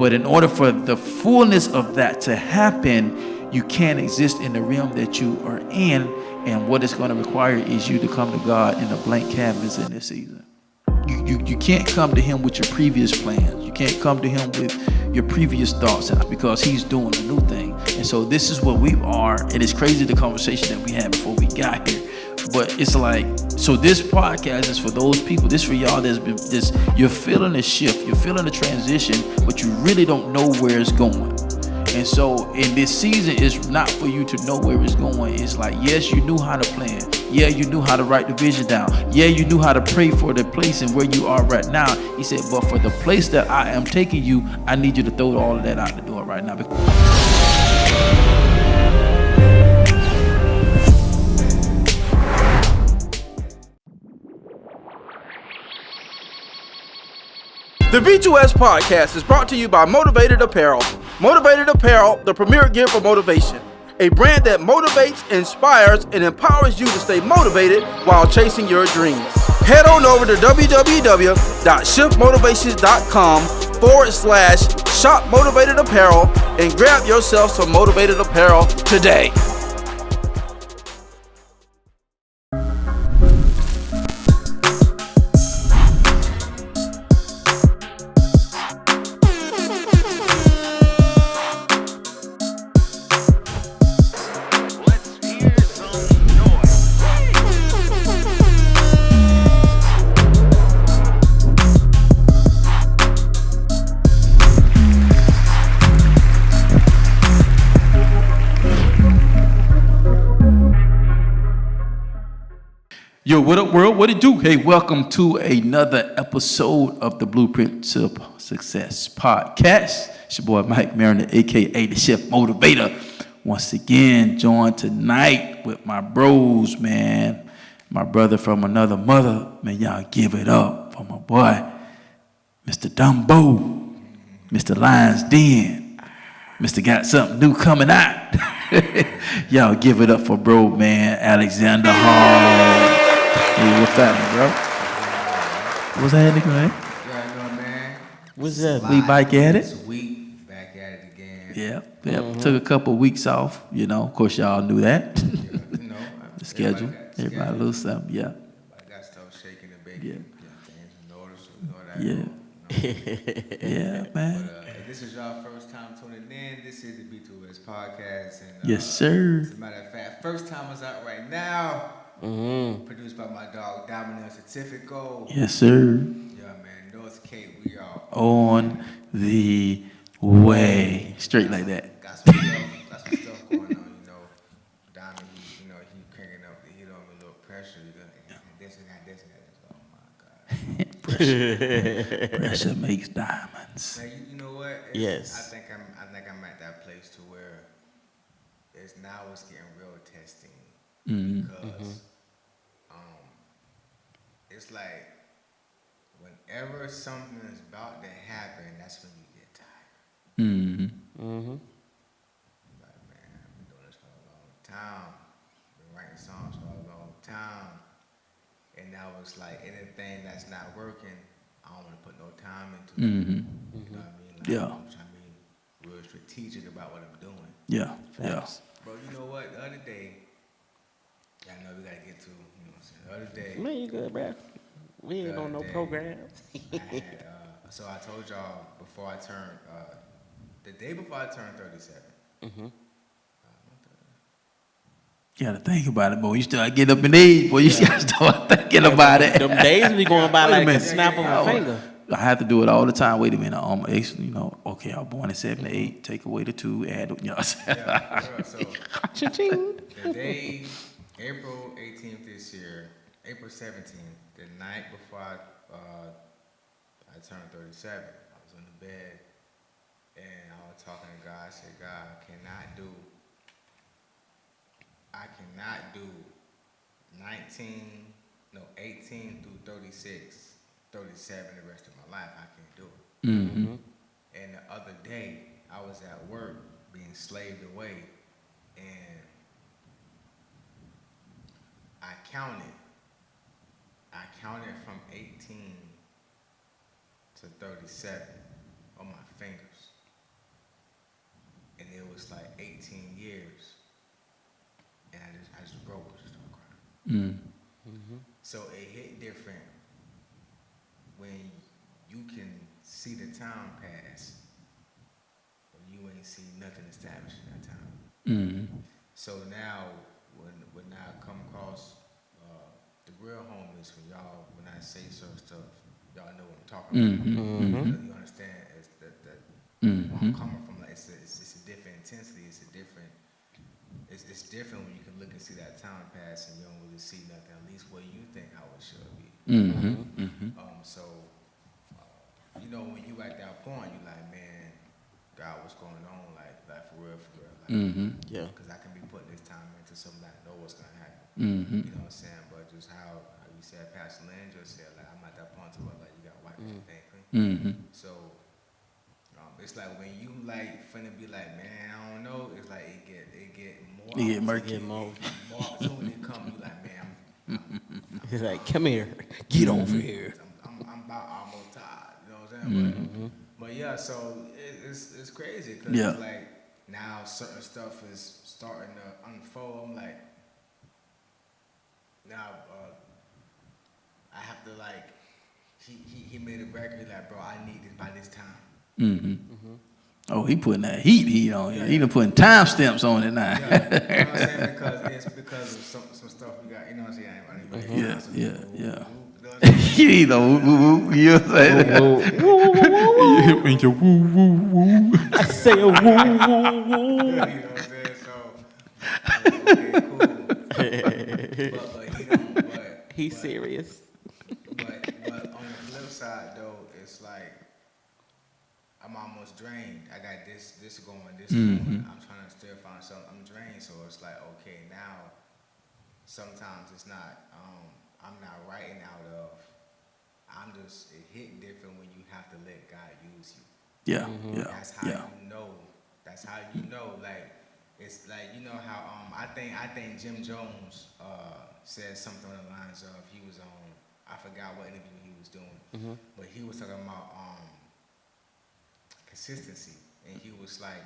But in order for the fullness of that to happen, you can't exist in the realm that you are in. And what it's going to require is you to come to God in a blank canvas in this season. You can't come to him with your previous plans. You can't come to him with your previous thoughts because he's doing a new thing. And so this is what we are. And it's crazy the conversation that we had before we got here. But it's like, so this podcast is for those people. This for y'all that's been this. You're feeling a shift. You're feeling a transition, but you really don't know where it's going. And so in this season, it's not for you to know where it's going. It's like, yes, you knew how to plan. Yeah, you knew how to write the vision down. Yeah, you knew how to pray for the place and where you are right now. He said, but for the place that I am taking you, I need you to throw all of that out the door right now. The B2S podcast is brought to you by Motivated Apparel. Motivated Apparel, the premier gear for motivation. A brand that motivates, inspires, and empowers you to stay motivated while chasing your dreams. Head on over to www.shiftmotivations.com/shop Motivated Apparel and grab yourself some Motivated Apparel today. Yo, what up, world? What it do? Hey, welcome to another episode of the Blueprint to Success podcast. It's your boy Mike Mariner, a.k.a. the Chef Motivator. Once again, joined tonight with my bros, man. My brother from another mother. Man, y'all give it up for my boy, Mr. Dumbo, Mr. Lion's Den, Mr. Got Something New Coming Out. Y'all give it up for bro, man, Alxndr Hall. Hey, what's happening, bro? What's happening, man? Yeah, man. What's up? We back at it? This week, back at it again. Yeah. Took a couple of weeks off, you know. Of course, y'all knew that. Yeah, you know, The schedule. Everybody lose something, yeah. I got stuff shaking and baking. Yeah. Things in order, so you know that. Yeah. Yeah, man. But if this is y'all first time tuning in, this is the B2S podcast. And, Yes, sir. As a matter of fact, first time is out right now. Produced by my dog Domino Certifico. Yes, sir. Yeah, man. North Cape, we are On the way. Straight like that. Got some stuff going on, you know. Diamond, he cranking up the heat on me, a little pressure. You know, this and that. Oh my God. Pressure makes diamonds. Now, you know what? Yes. I think I'm at that place to where it's getting real testing because it's like whenever something is about to happen, that's when you get tired. Like, man, I've been doing this for a long time. Been writing songs for a long time. And now it's like anything that's not working, I don't want to put no time into it. You know what I mean? Like, Yeah. I'm trying to be real strategic about what I'm doing. Yeah. Yeah. Bro, you know what? The other day, I know we got to get to, you know what I'm saying? The other day, Man, you good, bro. We ain't on no program. I had, so I told y'all before I turned, the day before I turned 37. You gotta think about it, boy. You still get up in age, boy. You gotta start thinking about it. Them days be going by Wait a like the minute. snap of a finger. I have to do it all the time. Wait a minute. Actually, okay, I was born in 78. Take away the 2, add, you know what I'm saying? Yeah, so Cha-ching. the day, April 18th this year, April 17th, the night before I turned 37, I was on the bed and I was talking to God. I said, God, I cannot do 18 through 36, 37 the rest of my life. I can't do it. And the other day, I was at work being slaved away, and I counted from 18 to 37 on my fingers. was like 18 years, and I just broke, just started crying. So it hit different when you can see the time pass, but you ain't see nothing established in that time. So now, when I come across the real homies, when I say certain stuff, y'all know what I'm talking about. You understand? It's that where I'm coming from. Like it's a different intensity. It's different when you can look and see that time pass and you don't really see nothing. At least what you think how it should be. So you know, when you at that point, you like, man, God, what's going on? Like for real, like, Yeah. because I can be putting this time into something I know what's gonna happen. You know what I'm saying? But just how you said, Pastor Lynn just said, like, I'm at that point to where like you got to wipe everything clean. So it's like when you like finna be like, man, I don't know. It's like it get more. It get murky. More opportunity come. You like, man, He's like, come here, get over here. I'm about almost tired. You know what I'm saying? But yeah, so it's crazy because it's like now certain stuff is starting to unfold. I'm like, now I have to like, he made a record. He's like, bro, I need this by this time. Oh, he putting that heat on it. He done putting timestamps on it now. Yeah, you know what I'm saying? Because of some stuff we got. You know what I'm saying? Yeah. You know, woo, you know what I'm saying? Woo. I say a woo, woo, woo. You know what I'm saying? So, okay, cool. But He's serious. But on the flip side though, it's like I'm almost drained. I got this going, going. I'm trying to still find something. I'm drained, so it's like, okay, now sometimes it's not. I'm not writing out of. It hit different when you have to let God use you. Yeah. That's how you know. That's how you know. Like it's like, you know how I think Jim Jones said something on the lines of, he was on, I forgot what interview he was doing, but he was talking about consistency, and he was like,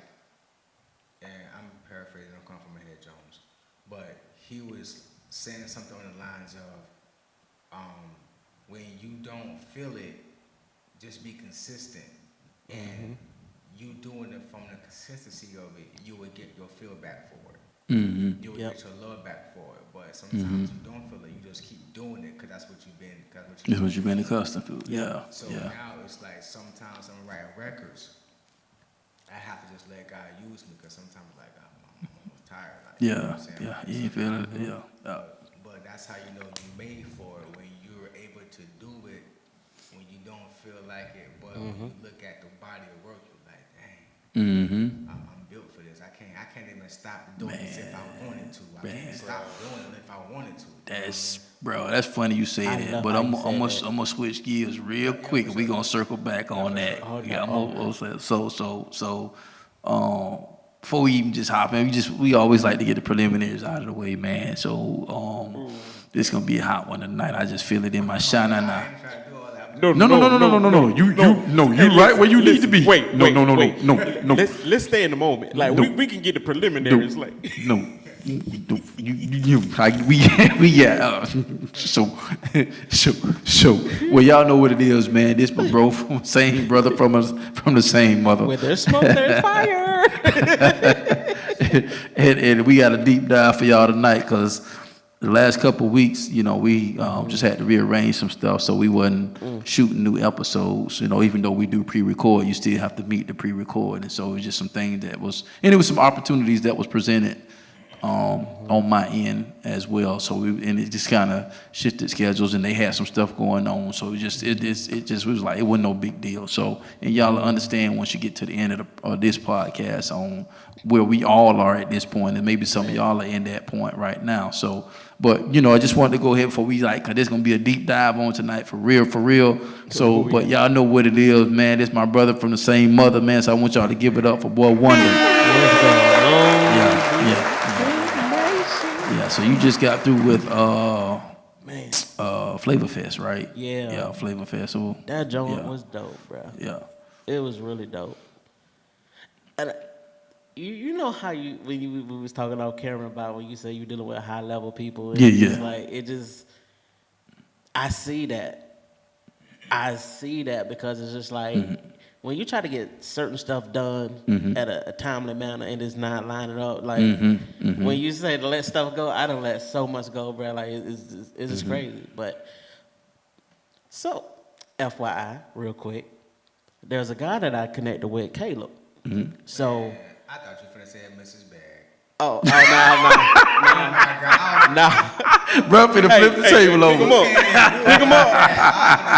and I'm paraphrasing, I'm coming from my head, Jones, but he was saying something on the lines of, when you don't feel it, just be consistent, and you doing it from the consistency of it, you will get your feel back for it. You will get your love back for it. But sometimes you don't feel it, you just keep doing it because that's what you've been. That's what you've been accustomed to. Yeah. So now it's like sometimes I'm writing records, I have to just let God use me because sometimes like I'm almost tired. Like, you know what I'm saying? You feel it. But that's how you know you made for it, when you're able to do it when you don't feel like it. But when you look at the body of work, you're like, dang, I'm built for this. I can't even stop doing this if I wanted to. I can't stop doing it if I wanted to. That's funny you say that. But I'm gonna switch gears real quick. We gonna circle back on that. Before we even just hop in, we always like to get the preliminaries out of the way, man. So this gonna be a hot one tonight. I just feel it in my shana now. No. You right where you need to be. Wait. No. Let's stay in the moment. Like we can get the preliminaries. No. Like No. Well, y'all know what it is, man. This my bro from same brother from the same mother. where there's smoke, there's fire. and we got a deep dive for y'all tonight because the last couple of weeks, you know, we just had to rearrange some stuff, so we wasn't shooting new episodes. You know, even though we do pre-record, you still have to meet the pre-record, and so it was just some things it was some opportunities that was presented on my end as well. So it just kind of shifted schedules, and they had some stuff going on. So it just was like it wasn't no big deal. So, and y'all will understand once you get to the end of this podcast on where we all are at this point, and maybe some of y'all are in that point right now. So, but you know, I just wanted to go ahead before we cause there's gonna be a deep dive on tonight for real. So, but y'all know what it is, man. This my brother from the same mother, man. So I want y'all to give it up for Boy Wonda. Yeah, so you just got through with Flavor Fest, right? Yeah, Flavor Festival. That joint was dope, bro. Yeah, it was really dope. And you know how when we was talking off camera about when you say you dealing with high level people. Yeah, It's yeah. like it just. I see that. I see that because it's just like when you try to get certain stuff done at a timely manner and it's not lining up. Like when you say to let stuff go, I don't let so much go, bro. Like it's just crazy. But so, FYI, real quick, there's a guy that I connected with, Caleb. So. I thought you were finna say Mrs. Bag. Oh, no. Bro, finna flip the table over. Pick him up.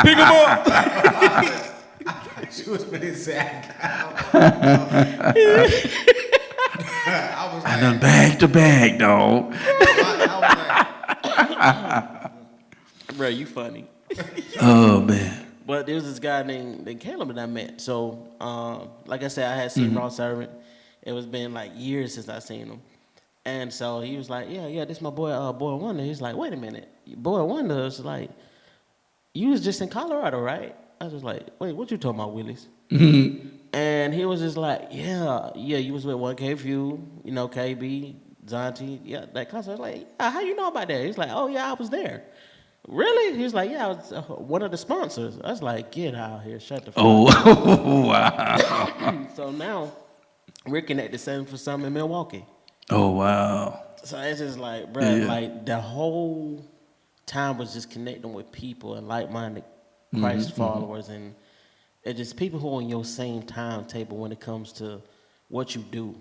Pick him up. She was finna say I was I done bag to bag, dog. Bro, you funny. Oh, man. But there was this guy named Caleb that I met. So, like I said, I had seen Raw Servant. It was been like years since I seen him. And so he was like, yeah, this my boy, Boy Wonda. He's like, wait a minute. Boy Wonda is like, you was just in Colorado, right? I was like, wait, what you talking about, Willis? And he was just like, yeah, you was with 1K View, you know, KB, Zonti, yeah, that concert. I was like, how you know about that? He's like, oh, yeah, I was there. Really? He's like, yeah, I was one of the sponsors. I was like, get out here, shut the fuck up. Oh, wow. So now we're connected 7 for some in Milwaukee. Oh, wow. So it's just like, bro, like the whole time was just connecting with people and like-minded Christ followers, and it's just people who are on your same timetable when it comes to what you do.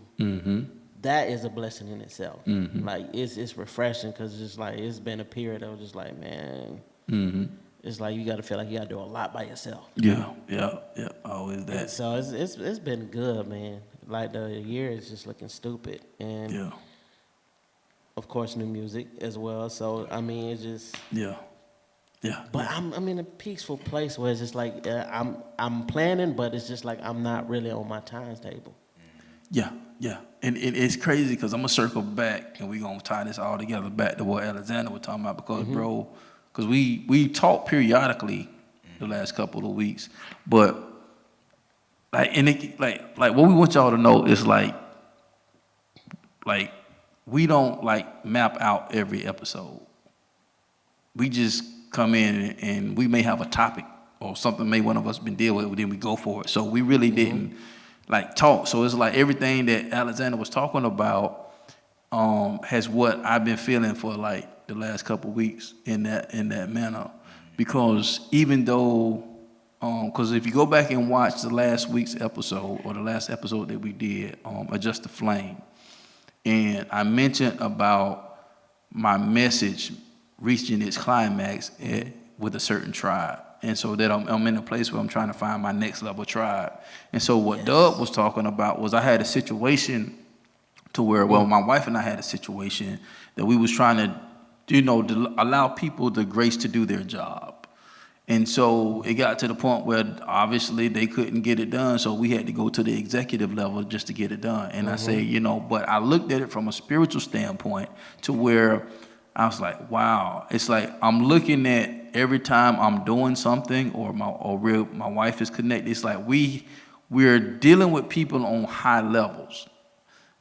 That is a blessing in itself. Like it's refreshing because it's just like it's been a period that was just like, man, it's like you got to feel like you got to do a lot by yourself. Yeah, always that. And so it's been good, man. Like the year is just looking stupid, and of course new music as well. So I mean, it's just But I'm in a peaceful place where it's just like I'm planning, but it's just like I'm not really on my timetable. Yeah. And it's crazy because I'm going to circle back and we're going to tie this all together back to what Alexndr was talking about because, bro, because we talk periodically the last couple of weeks, but like what we want y'all to know is like we don't like map out every episode. We just come in and we may have a topic or something may one of us been dealing with, then we go for it. So we really didn't like talk. So it's like everything that Alexndr was talking about has what I've been feeling for like the last couple of weeks in that manner. Because even though, because if you go back and watch the last week's episode or the last episode that we did, Adjust the Flame, and I mentioned about my message reaching its climax with a certain tribe. And so that I'm in a place where I'm trying to find my next level tribe. And so what Doug was talking about was I had a situation to where, my wife and I had a situation that we was trying to, allow people the grace to do their job. And so it got to the point where obviously they couldn't get it done, so we had to go to the executive level just to get it done. And I say, but I looked at it from a spiritual standpoint to where I was like, wow, it's like I'm looking at every time I'm doing something or my wife is connected, it's like we're dealing with people on high levels.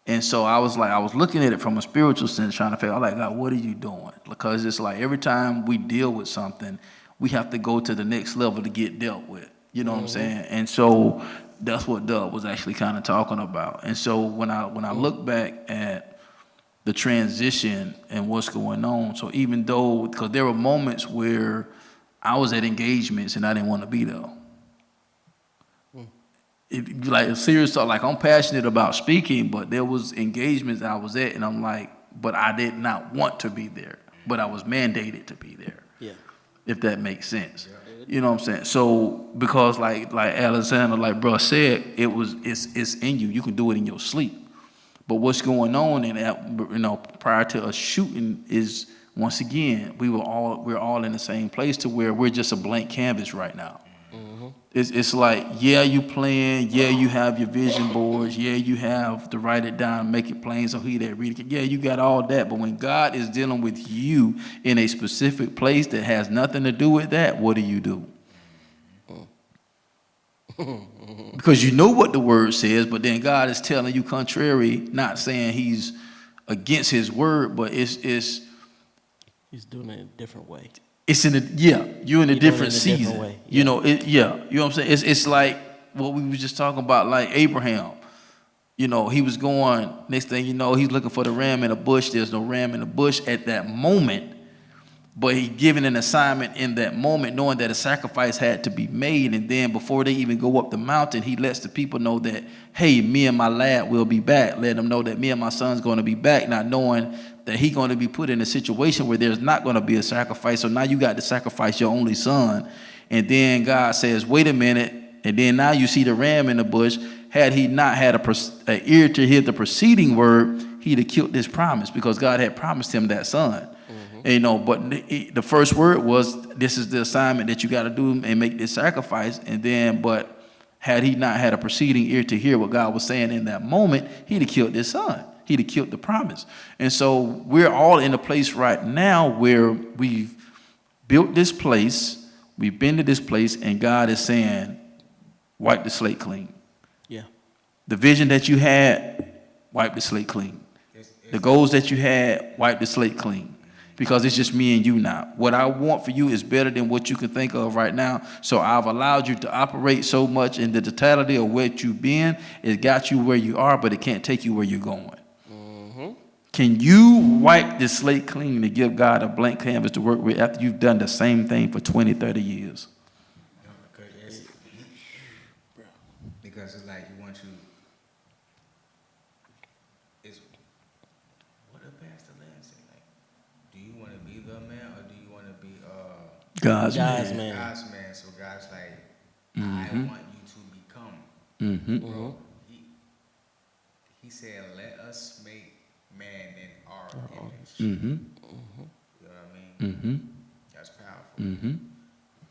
And so I was looking at it from a spiritual sense, trying to figure out, like, God, what are you doing? Because it's like every time we deal with something, we have to go to the next level to get dealt with. You know what I'm saying? And so that's what Doug was actually kind of talking about. And so when I look back at the transition and what's going on. So even though, because there were moments where I was at engagements and I didn't want to be there. Like a serious talk, like I'm passionate about speaking, but there was engagements I was at and I'm like, but I did not want to be there, but I was mandated to be there. Yeah. If that makes sense. Yeah. You know what I'm saying? So because like Alexndr, like bro said, it's in you. You can do it in your sleep. But what's going on in that, prior to us shooting is, once again, we're all in the same place to where we're just a blank canvas right now. It's like, you playing, you have your vision boards, you have to write it down, make it plain so he that read it. You got all that. But when God is dealing with you in a specific place that has nothing to do with that, what do you do? Because you know what the word says, but then God is telling you contrary, not saying he's against his word, but it's He's doing it a different way. It's in a you're in a different season. Way. You know, you know what I'm saying? It's like what we was just talking about, like Abraham. You know, he was going, next thing you know, he's looking for the ram in the bush. There's no ram in the bush at that moment. But he given an assignment in that moment, knowing that a sacrifice had to be made. And then before they even go up the mountain, he lets the people know that, hey, me and my lad will be back. Let them know that me and my son's going to be back, not knowing that he's going to be put in a situation where there's not going to be a sacrifice. So now you got to sacrifice your only son. And then God says, wait a minute. And then now you see the ram in the bush. Had he not had an ear to hear the preceding word, he'd have killed this promise, because God had promised him that son. You know, but the first word was, this is the assignment that you got to do and make this sacrifice. And then, but had he not had a preceding ear to hear what God was saying in that moment, he'd have killed his son. He'd have killed the promise. And so we're all in a place right now where we've built this place, we've been to this place, and God is saying, wipe the slate clean. Yeah. The vision that you had, wipe the slate clean. The goals that you had, wipe the slate clean. Because it's just me and you now. What I want for you is better than what you can think of right now. So I've allowed you to operate so much in the totality of what you've been. It got you where you are, but it can't take you where you're going. Mm-hmm. Can you wipe the slate clean to give God a blank canvas to work with after you've done the same thing for 20, 30 years? Because it's like you want to. It's what a pastor Lynn say. Like, do you want to be the man or do you want to be God's man? God's man. So God's like, I want you to become. Mm-hmm. Bro, he said, let us make man in our image. Mm-hmm. You know what I mean? Mm-hmm. That's powerful. Mm-hmm.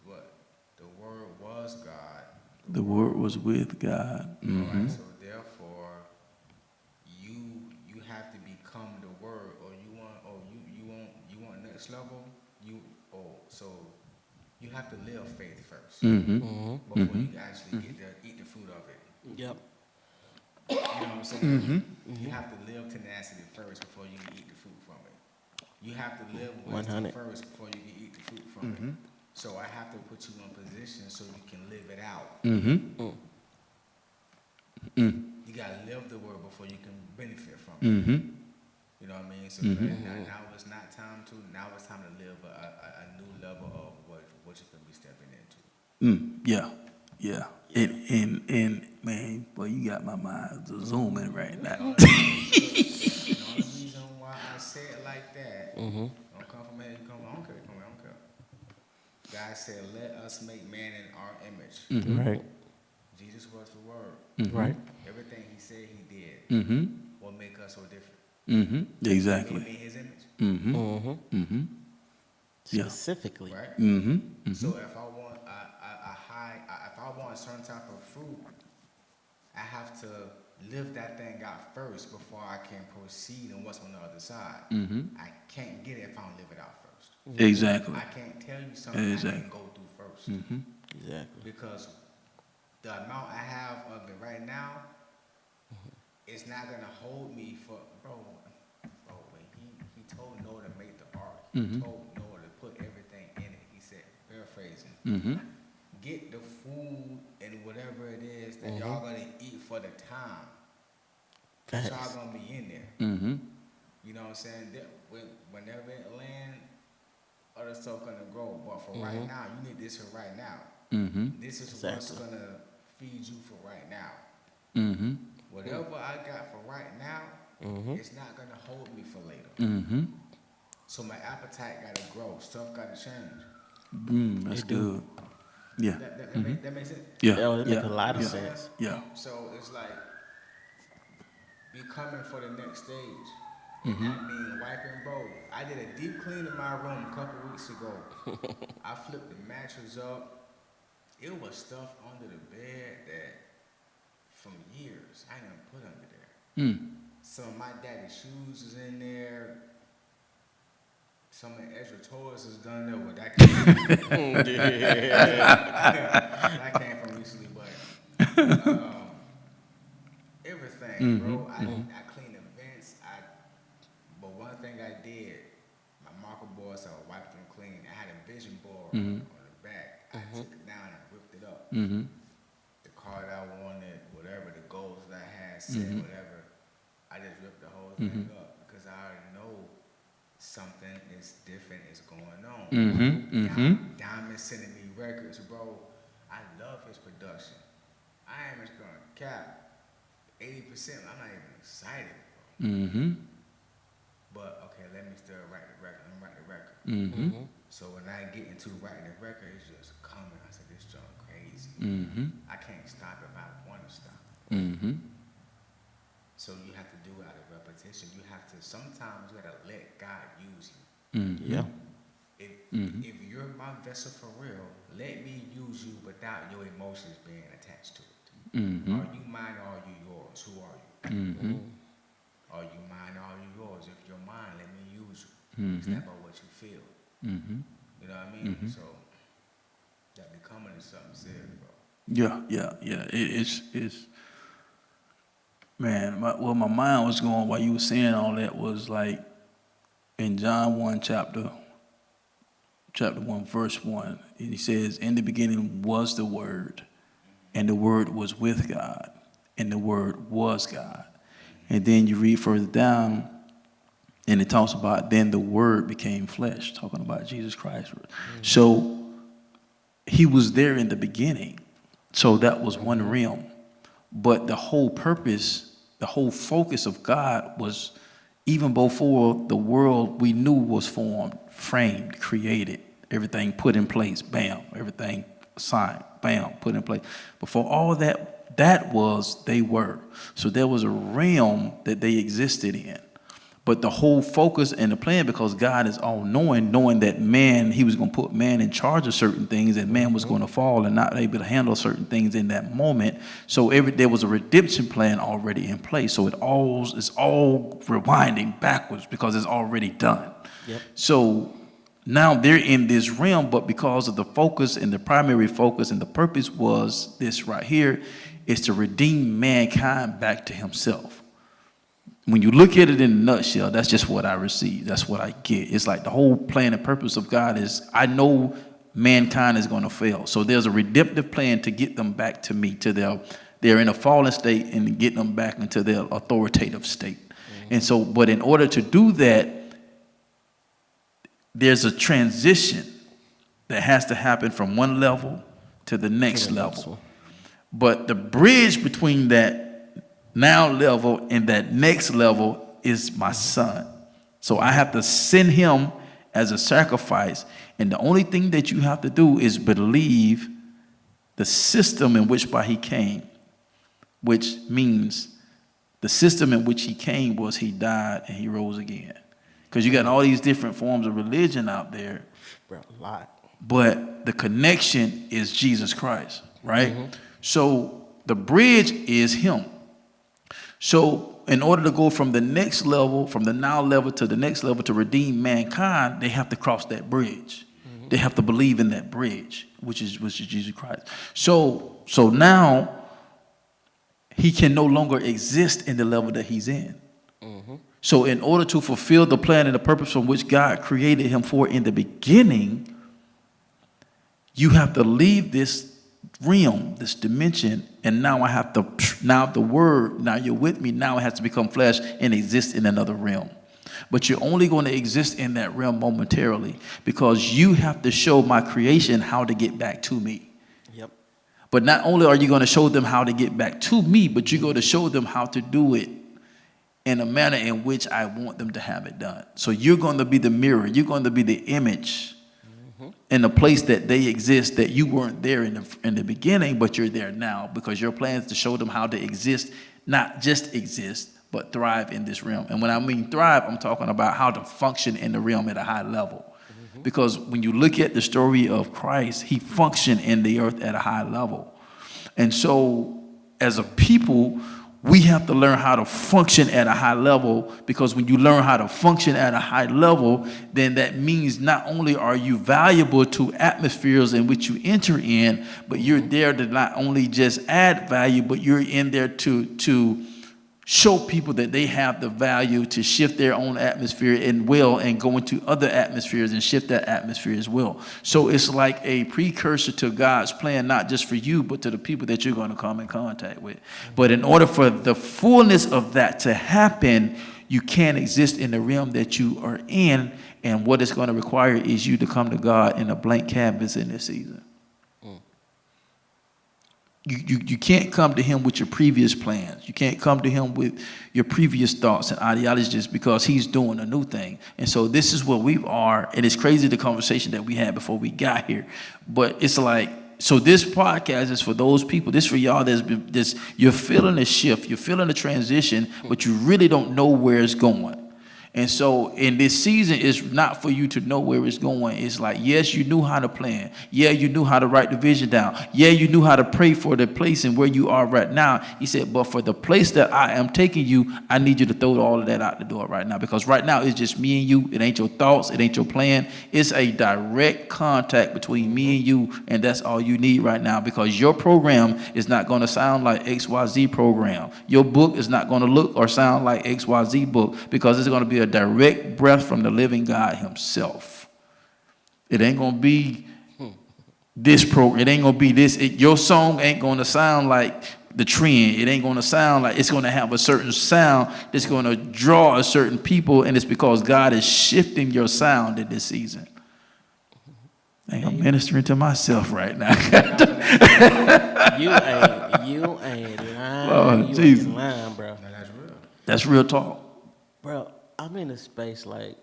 But the word was God. The word was with God. Mm-hmm. Right, so therefore, you have to become the word, or you want next level. So you have to live faith first before you actually get to eat the fruit of it. Yep. You know what I'm saying? You have to live tenacity first before you can eat the fruit from it. You have to live wisdom 100. first before you can eat the fruit from it. So I have to put you in position so you can live it out. You gotta live the word before you can benefit from it. You know what I mean? So now it's not time to. Now it's time to live a new level of what you're gonna be stepping into. Yeah. And man, boy, you got my mind zooming right now. The only reason why I say it like that, don't come from here, you come. I don't care. God said, "Let us make man in our image." Right. Jesus was the word. Right. Everything he said he did. What make us so different? Exactly. Made his image. Yeah. Specifically. Right. So if I want if I want a certain type of fruit, I have to live that thing out first before I can proceed on what's on the other side. I can't get it if I don't live it out first. Exactly. I can't tell you something I can go through first. Exactly. Because the amount I have of it right now, it's not gonna hold me for when he told Noah to make the ark, he told Noah to put everything in it. He said, paraphrasing, get the food and whatever it is that y'all gonna eat for the time. Facts. Y'all gonna be in there. You know what I'm saying? Whenever it land, other stuff gonna grow. But for right now, you need this for right now. This is what's gonna feed you for right now. Whatever I got for right now, it's not gonna hold me for later. So my appetite gotta grow. Stuff gotta change. That's good. Yeah. That makes sense? That makes a lot of sense. Yeah. So it's like becoming for the next stage. And that means wiping, bro. I did a deep clean in my room a couple weeks ago. I flipped the mattress up. It was stuff under the bed that from years I didn't put under there. Some of my daddy's shoes is in there. Some of Ezra toys is done there. Well, that came from recently, but Everything, bro. I cleaned events. But one thing I did, my marker boards, I wiped them clean. I had a vision board on the back. I took it down and ripped it up. The car that I wanted, whatever the goals that I had set, whatever, I just ripped the whole thing up because I already know something is different is going on. Diamond sending me records, bro. I love his production. I ain't just gonna cap 80%. I'm not even excited, bro. But okay, let me still write the record. I'm gonna write the record. So when I get into writing the record, it's just coming. I said, this junk crazy. I can't stop if I want to stop. So you have to do it out of repetition. You have to, sometimes you gotta let God use you. Yeah. If you're my vessel for real, let me use you without your emotions being attached to it. Are you mine or are you yours? Who are you? Are you mine or are you yours? If you're mine, let me use you. It's not about what you feel. You know what I mean? So that becoming is something serious, bro. Yeah. It's man, where my mind was going while you were saying all that was like in John 1 chapter 1 verse 1, and he says, in the beginning was the Word, and the Word was with God, and the Word was God. And then you read further down, and it talks about then the Word became flesh, talking about Jesus Christ. So he was there in the beginning. So that was one realm. But the whole purpose, the whole focus of God was even before the world we knew was formed, framed, created, everything put in place, bam, everything signed, bam, put in place. Before all that, they were. So there was a realm that they existed in. But the whole focus and the plan, because God is all-knowing, knowing that man, he was going to put man in charge of certain things, and man was going to fall and not able to handle certain things in that moment. So there was a redemption plan already in place. So it's all rewinding backwards because it's already done. Yep. So now they're in this realm, but because of the focus and the primary focus and the purpose was this right here, is to redeem mankind back to himself. When you look at it in a nutshell, that's just what I receive. That's what I get. It's like the whole plan and purpose of God is, I know mankind is going to fail. So there's a redemptive plan to get them back to me, to they're in a fallen state, and get them back into their authoritative state. And so, but in order to do that, there's a transition that has to happen from one level to the next level. But the bridge between that now level and that next level is my son. So I have to send him as a sacrifice. And the only thing that you have to do is believe the system in which by he came, which means the system in which he came was he died and he rose again. Because you got all these different forms of religion out there. Bro, a lot. But the connection is Jesus Christ, right? So the bridge is him. So in order to go from the next level, from the now level to the next level to redeem mankind, they have to cross that bridge. They have to believe in that bridge, which is Jesus Christ. So now he can no longer exist in the level that he's in. So in order to fulfill the plan and the purpose from which God created him for in the beginning, you have to leave this realm, this dimension, and now I have to, now the word, now you're with me, now it has to become flesh and exist in another realm. But you're only going to exist in that realm momentarily because you have to show my creation how to get back to me. Yep. But not only are you going to show them how to get back to me, but you're going to show them how to do it in a manner in which I want them to have it done. So you're going to be the mirror. You're going to be the image in the place that they exist, that you weren't there in the beginning, but you're there now because your plan is to show them how to exist, not just exist, but thrive in this realm. And when I mean thrive, I'm talking about how to function in the realm at a high level. Because when you look at the story of Christ, he functioned in the earth at a high level. And so as a people, We have to learn how to function at a high level, because when you learn how to function at a high level, then that means not only are you valuable to atmospheres in which you enter in, but you're there to not only just add value, but you're in there to show people that they have the value to shift their own atmosphere and will, and go into other atmospheres and shift that atmosphere as well. So it's like a precursor to God's plan, not just for you, but to the people that you're going to come in contact with. But in order for the fullness of that to happen, you can't exist in the realm that you are in. And what it's going to require is you to come to God in a blank canvas in this season. You can't come to him with your previous plans. You can't come to him with your previous thoughts and ideologies, because he's doing a new thing. And so this is where we are. And it's crazy, the conversation that we had before we got here. But it's like, so this podcast is for those people. This is for y'all that's been this. You're feeling a shift. You're feeling a transition, but you really don't know where it's going. And so in this season, it's not for you to know where it's going. It's like, yes, you knew how to plan. Yeah, you knew how to write the vision down. Yeah, you knew how to pray for the place and where you are right now. He said, but for the place that I am taking you, I need you to throw all of that out the door right now. Because right now, it's just me and you. It ain't your thoughts. It ain't your plan. It's a direct contact between me and you, and that's all you need right now. Because your program is not going to sound like XYZ program. Your book is not going to look or sound like XYZ book, because it's going to be a direct breath from the living God himself. It ain't gonna be this program. It ain't gonna be this. Your song ain't gonna sound like the trend. It ain't gonna sound like, it's gonna have a certain sound that's gonna draw a certain people, and it's because God is shifting your sound in this season. I'm ministering to myself right now. You ain't lying. Oh, you Jesus. ain't lying, bro. No, that's real. That's real talk. Bro, I'm in a space like,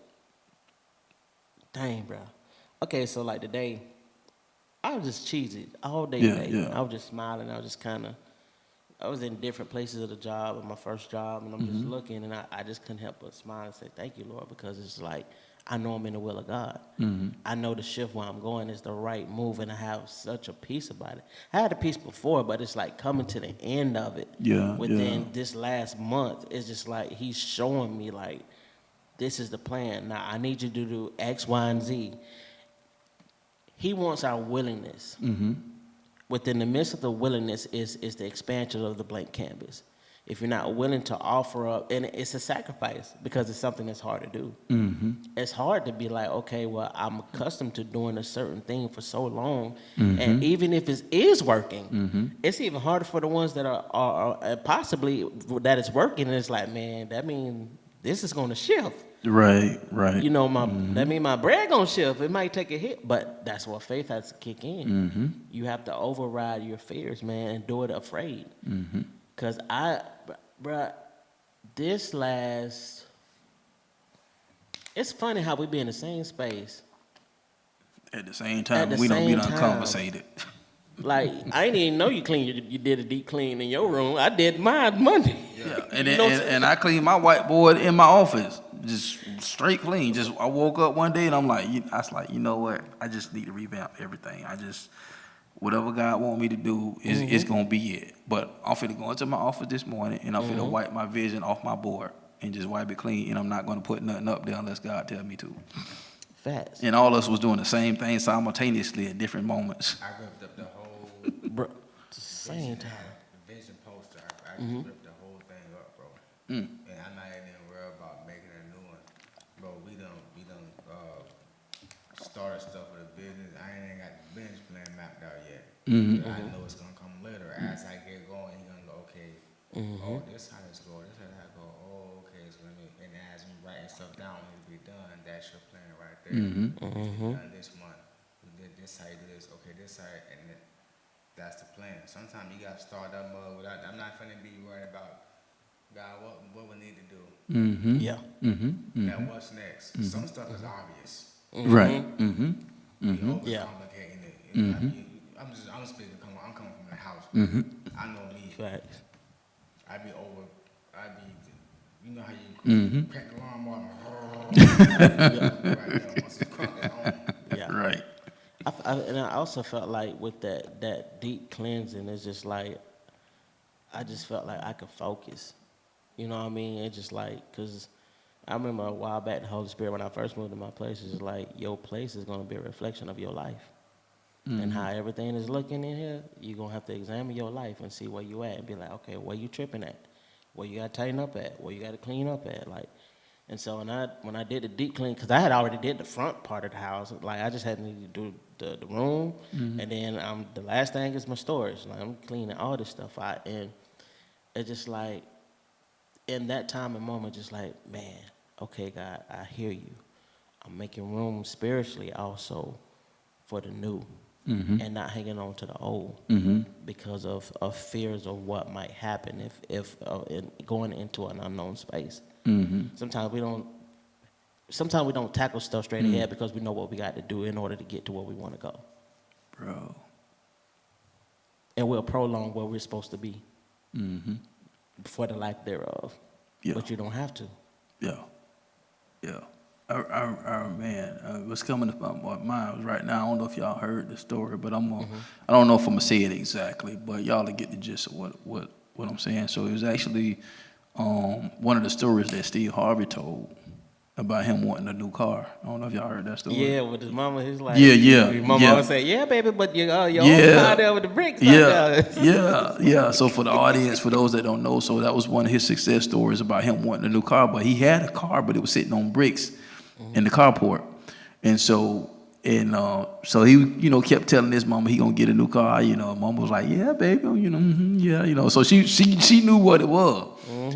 dang, bro. Okay, so like today, I was just cheesy all day today. Yeah. I was just smiling. I was just kind of, I was in different places of the job, at my first job, and I'm just looking, and I just couldn't help but smile and say, thank you, Lord, because it's like, I know I'm in the will of God. I know the shift where I'm going is the right move, and I have such a peace about it. I had a peace before, but it's like coming to the end of it. Within this last month, it's just like he's showing me like, this is the plan. Now I need you to do X, Y, and Z. He wants our willingness. Within the midst of the willingness is the expansion of the blank canvas. If you're not willing to offer up, and it's a sacrifice, because it's something that's hard to do. It's hard to be like, okay, well, I'm accustomed to doing a certain thing for so long, and even if it is working, it's even harder for the ones that are possibly that it's working, and it's like, man, that means this is going to shift. Right. You know, that means my bread going to shift. It might take a hit, but that's what faith has to kick in. You have to override your fears, man, and do it afraid. Because bruh, it's funny how we be in the same space. At the same time, the we don't be same time. unconversated. Like, I didn't even know you did a deep clean in your room. I did mine Monday. Yeah, and I cleaned my whiteboard in my office, just straight clean. Just I woke up one day and I was like, you know what? I just need to revamp everything. Whatever God want me to do is gonna be it. But I'm finna go into my office this morning and I'm finna wipe my vision off my board and just wipe it clean. And I'm not gonna put nothing up there unless God tell me to. Facts. And all of us was doing the same thing simultaneously at different moments. I ripped up the whole Bro, same time. vision poster. I just ripped the whole thing up, bro. And I'm not even worried about making a new one. Bro, we done started stuff with a business. I ain't got the business plan mapped out yet. I know it's gonna come later. As I get going, he's gonna go, okay, oh, this how this go, this how that go. Oh, okay, so let me, and as I'm writing stuff down, it'll be done. That's your plan right there. Done this month. We did this, how you do this. Okay, this how, and then that's the plan. Sometimes you gotta start that mode without. I'm not finna be worried about God. What we need to do. Yeah. Now what's next? Some stuff is obvious. Right. Yeah. Complicating it. I'm speaking. I'm coming from the house. I know me. Facts. You know how you crack the lawnmower. Yeah. Right. And I also felt like with that deep cleansing, it's just like I just felt like I could focus. You know what I mean? It's just like, because I remember a while back, the Holy Spirit, when I first moved to my place, is like, your place is going to be a reflection of your life. And how everything is looking in here, you're going to have to examine your life and see where you at and be like, okay, where you tripping at? Where you got to tighten up at? Where you got to clean up at? Like, and so when I did the deep clean, because I had already did the front part of the house, like I just had to do the room, and then the last thing is my storage. Like I'm cleaning all this stuff out, and it's just like, in that time and moment, just like, man, okay, God, I hear you. I'm making room spiritually also for the new. And not hanging on to the old because of fears of what might happen if going into an unknown space. Sometimes we don't tackle stuff straight ahead because we know what we got to do in order to get to where we want to go. Bro. And we'll prolong where we're supposed to be for the life thereof. Yeah. But you don't have to. Yeah. Man, what's coming to my mind right now, I don't know if y'all heard the story, but I don't know if I'm going to say it exactly, but y'all will get the gist of what I'm saying. So it was actually one of the stories that Steve Harvey told about him wanting a new car. I don't know if y'all heard that story. Yeah, with his mama, he's like, Yeah. His mama always say, yeah, baby, but your old car there with the bricks. Yeah. So for the audience, for those that don't know, so that was one of his success stories about him wanting a new car. But he had a car, but it was sitting on bricks in the carport. And so he, kept telling his mama he gonna get a new car. Mama was like, yeah, baby, yeah. So she knew what it was.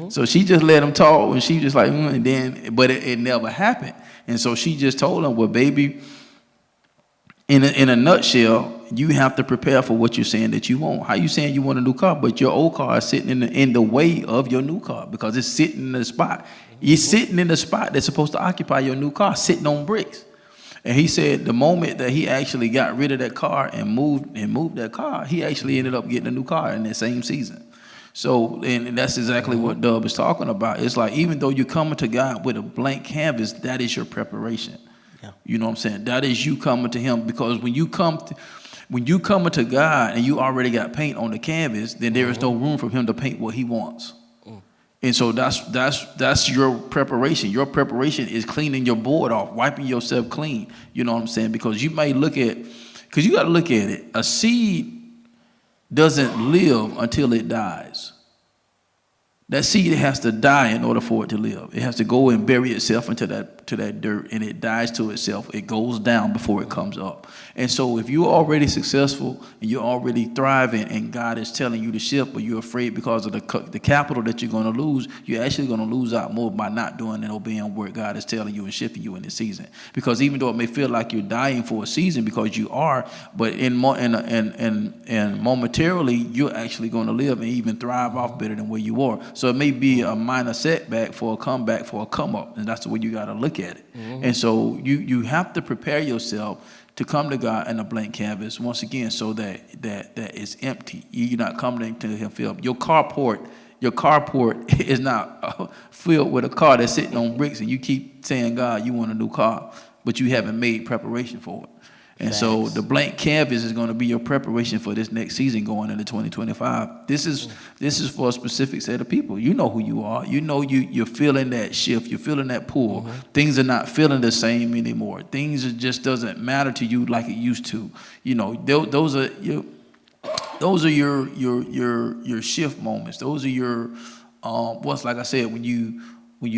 So she just let him talk, and she just like, and then, but it never happened. And so she just told him, well, baby, in a nutshell, you have to prepare for what you're saying that you want. How you saying you want a new car, but your old car is sitting in the way of your new car because it's sitting in the spot. It's sitting in the spot that's supposed to occupy your new car, sitting on bricks. And he said the moment that he actually got rid of that car and moved that car, he actually ended up getting a new car in that same season. So, and that's exactly what Dub is talking about. It's like, even though you're coming to God with a blank canvas, that is your preparation. Yeah. You know what I'm saying? That is you coming to him, because when you come to God and you already got paint on the canvas, then there is no room for him to paint what he wants. And so that's your preparation. Your preparation is cleaning your board off, wiping yourself clean. You know what I'm saying? Because you got to look at it. A seed doesn't live until it dies. That seed has to die in order for it to live. It has to go and bury itself into that dirt, and it dies to itself. It goes down before it comes up. And so if you're already successful and you're already thriving and God is telling you to shift, but you're afraid because of the capital that you're going to lose, you're actually going to lose out more by not doing and obeying what God is telling you and shifting you in this season. Because even though it may feel like you're dying for a season, because you are, but in momentarily, you're actually going to live and even thrive off better than where you are. So it may be a minor setback for a comeback, for a come up, and that's the way you got to look at it. And so you have to prepare yourself to come to God in a blank canvas once again, so that is empty. You're not coming to him filled. Your carport is not filled with a car that's sitting on bricks, and you keep saying, God, you want a new car, but you haven't made preparation for it. And so the blank canvas is going to be your preparation for this next season going into 2025. This is for a specific set of people. You know who you are. You know you're feeling that shift. You're feeling that pull. Things are not feeling the same anymore. Things just doesn't matter to you like it used to. Those are your shift moments. Those are your like I said, when you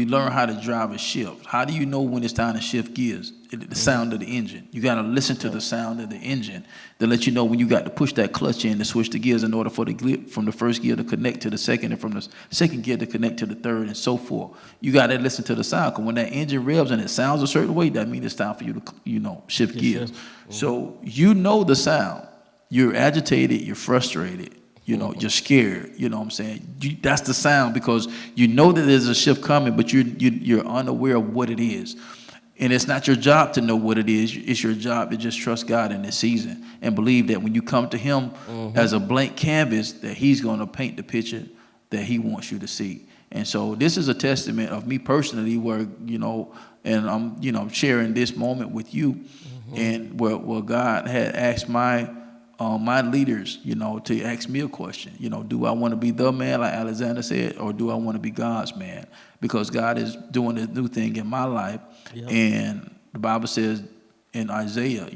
learn how to drive a shift. How do you know when it's time to shift gears? The sound of the engine. You got to listen to the sound of the engine to let you know when you got to push that clutch in to switch the gears in order for from the first gear to connect to the second, and from the second gear to connect to the third, and so forth. You got to listen to the sound, because when that engine revs and it sounds a certain way, that means it's time for you to shift gears. So the sound. You're agitated. You're frustrated. You're scared. You know what I'm saying? That's the sound, because you know that there's a shift coming, but you're unaware of what it is. And it's not your job to know what it is. It's your job to just trust God in this season and believe that when you come to him as a blank canvas, that he's going to paint the picture that he wants you to see. And so this is a testament of me personally, where, and I'm, sharing this moment with you, and where God had asked my my leaders, to ask me a question. Do I want to be the man, like Alexndr said, or do I want to be God's man? Because God is doing a new thing in my life. Yep. And the Bible says in Isaiah,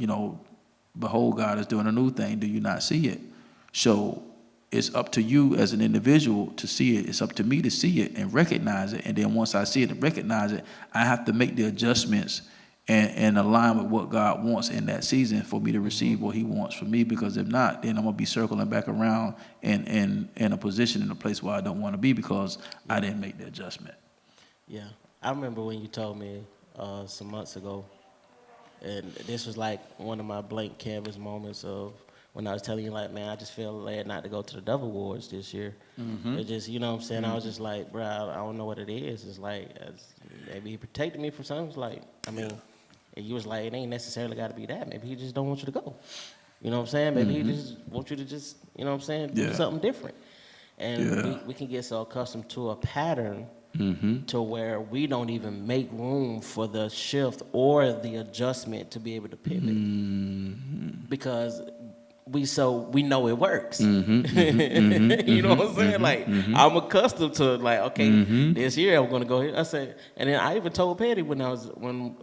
behold, God is doing a new thing. Do you not see it? So it's up to you as an individual to see it. It's up to me to see it and recognize it. And then once I see it and recognize it, I have to make the adjustments and align with what God wants in that season for me to receive what he wants from me. Because if not, then I'm going to be circling back around in a position, in a place where I don't want to be because I didn't make the adjustment. Yeah. I remember when you told me some months ago, and this was like one of my blank canvas moments of when I was telling you, like, man, I just feel led not to go to the Dove Awards this year. It just, you know what I'm saying? I was just like, bro, I don't know what it is. It's like, maybe he protected me from something. It's like, I mean, and you was like, it ain't necessarily got to be that. Maybe he just don't want you to go. You know what I'm saying? Maybe he just wants you to just, you know what I'm saying, do something different. And we can get so accustomed to a pattern to where we don't even make room for the shift or the adjustment to be able to pivot. Because we know it works. You know what I'm saying? Like, I'm accustomed to, like, okay, this year I'm gonna go here. I said, and then I even told Petty when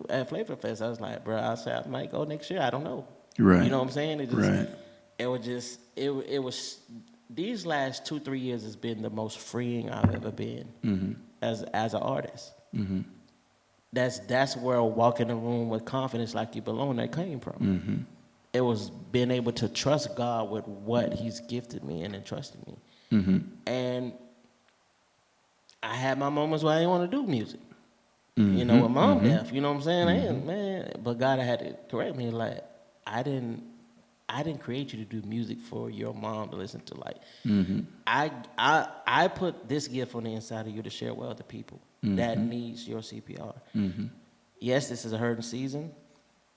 at Flavor Fest, I was like, bro, I said I might go next year. I don't know. Right. You know what I'm saying? It was these last 2-3 years has been the most freeing I've ever been as an artist. That's where walking the room with confidence like you belong that came from. It was being able to trust God with what he's gifted me and entrusted me. And I had my moments where I didn't want to do music. With mom deaf, you know what I'm saying? Man, but God had to correct me, like, I didn't create you to do music for your mom to listen to. Like, I put this gift on the inside of you to share with other people that needs your CPR. Yes, this is a hurting season.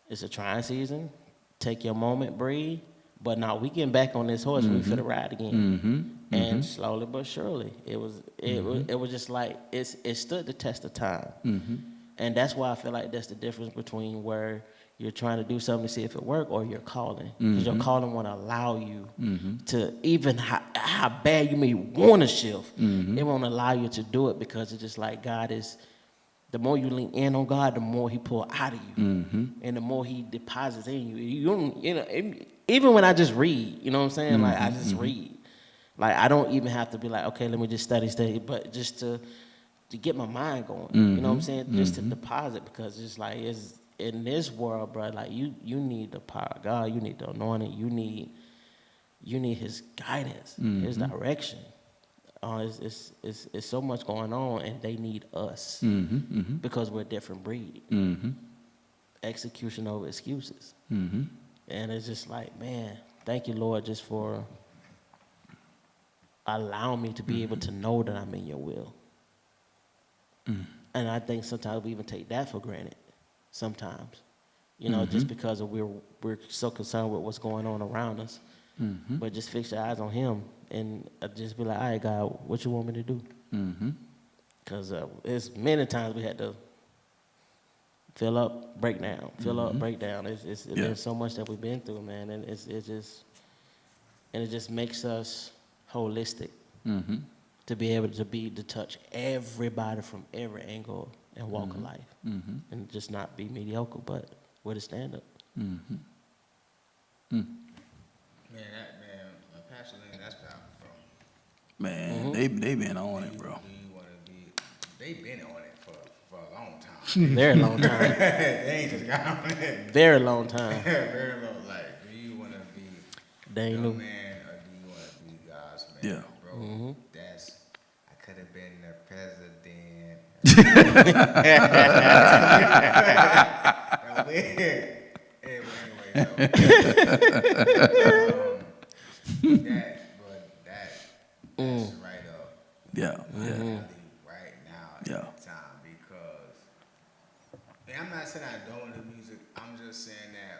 It's a trying season. Take your moment, breathe. But now we getting back on this horse. We finna ride again. And slowly but surely, it was just like it stood the test of time. And that's why I feel like that's the difference between where you're trying to do something to see if it works or your calling. Because your calling won't allow you to, even how bad you may want to shift, it won't allow you to do it because it's just like God is. The more you lean in on God, the more he pull out of you. And the more he deposits in you. Even when I just read, you know what I'm saying? Like, I just read. Like, I don't even have to be like, okay, let me just study, but just to get my mind going. You know what I'm saying? Just to deposit, because it's like, it's in this world, bro, like, you need the power of God. You need the anointing. You need his guidance, his direction. It's so much going on, and they need us because we're a different breed. Execution over excuses. And it's just like, man, thank you, Lord, just for allowing me to be able to know that I'm in your will. And I think sometimes we even take that for granted. Sometimes, just because we're so concerned with what's going on around us. But just fix your eyes on him and just be like, all right, God, what you want me to do? Because it's many times we had to fill up, break down, fill up, break down. There's so much that we've been through, man, and it just makes us holistic to be able to touch everybody from every angle and walk of life, and just not be mediocre, but with a stand up. Pastor Lane, that's powerful, bro. Man, they been on it, bro. They been on it for a long time. Very long time. They ain't just got on it. Very long time. Very long. Like, do you want to be They the knew. man or do you want to be God's man? Bro, I could have been the president. That's right up. Right now at the time, because I'm not saying I don't want the music. I'm just saying that